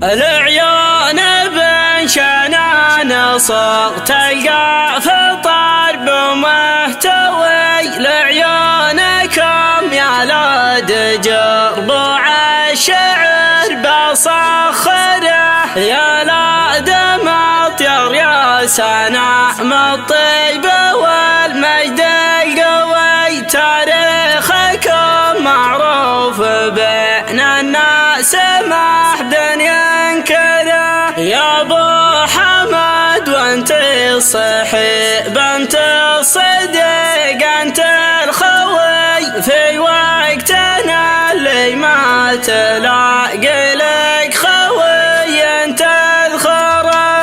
العيون بن شنان صغ تلقى في الطرب محتوي لعيونكم يا لاد جربوع الشعر بصخره يا لاد مطير يا سنام الطيب والمجد القوي تاريخكم معروف بين الناس ما حد ينكره يا ابو حمد وانت الصحيب انت الصديق انت الخوي في وقتنا اللي ما تلاقي لك خوي انت الخرا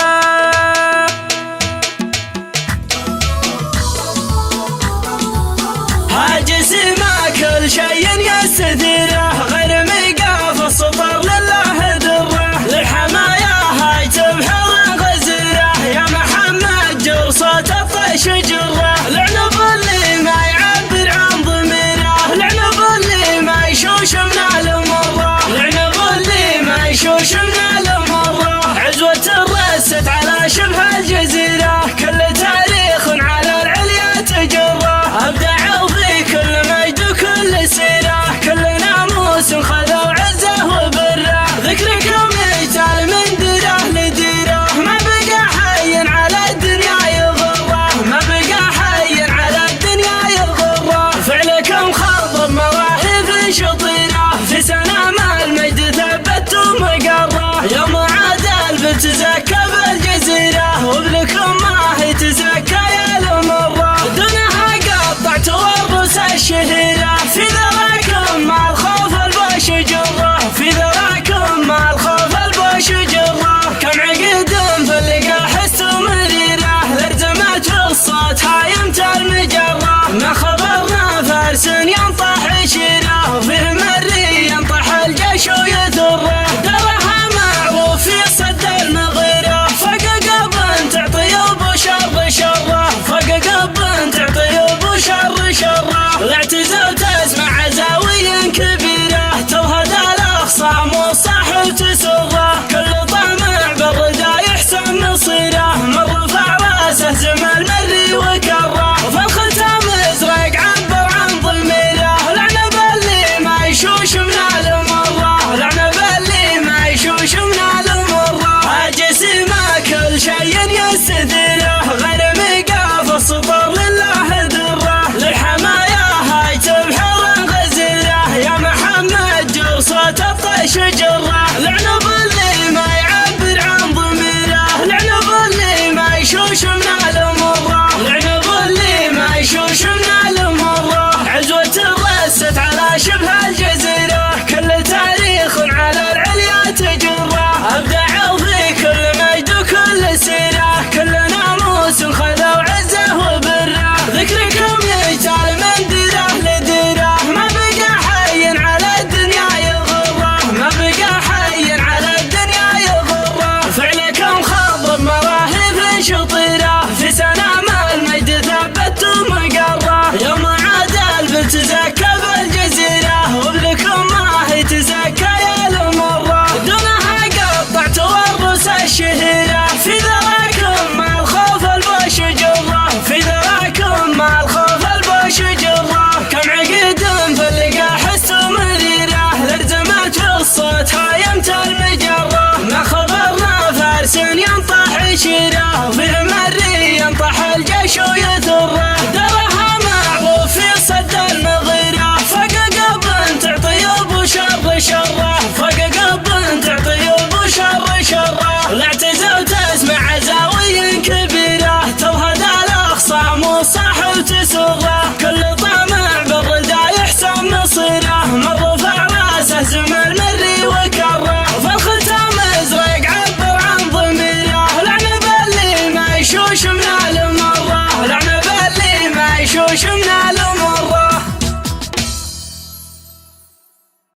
هاجس ما كل شيء يستثيره غير ميقاف السطر لله دره للحمايا هاي تبحر غزيره يا محمد جرصة الطيش جره العنب اللي ما يعبر عن ضميره العنب اللي ما يشوش من المره العنب اللي ما يشوش من المره عزوة الرست على شبه الجزيره كل تاريخ على العليا تجره ابدعوا في كل مجد وكل سيره كل ناموس خذوا عزه وبره ذكركم يجتال من ديره لديره ما بقى حي على الدنيا يغره ما بقى حي على الدنيا يغره فعلكم خضر مواهب شطيره في سنام المجد ثبتوا مقره يوم عاد بتزكى بالجزيره وابنكم ما هي تزكى يا المره دونها قطعتوا الروس الشهيره في ذراكم مع الخوف البوش جره في ذراكم مع الخوف البوش جره كم عقد في اللقاء حسوا مريره لرزمت الصوت هايمت المجره ما خبرنا فارس ينطح عشيره وفيه مري ينطح الجيش ويثره درها معروف في صد المغيره فوق قبل تعطي ابو شر شره فوق قبل تعطي ابو شر شره الاعتزال تسمع عزاوي كبيره توهد الاخصام والصح وتسره كل طمع بالردى يحسن مصيره من رفع راسه زم المري